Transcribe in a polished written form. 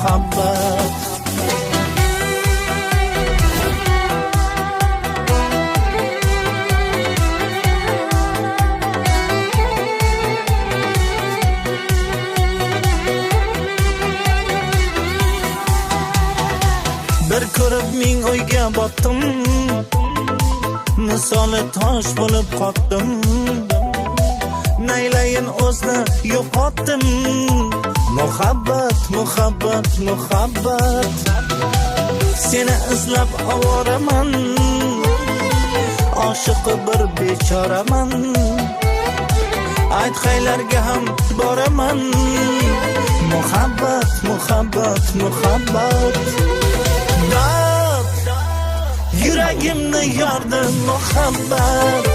muhabbat. Bir ko'rib ming o'yga botdim, misoli tosh bo'lib qotdim. Naylayin o'zni yo'qotdim. Muhabbat, muhabbat, muhabbat. Seni izlab ovoraman, oshiqi bir bechoraman. Aytqaylarga ham boraman. Muhabbat, muhabbat, muhabbat. Yuragimni yordi muhabbat.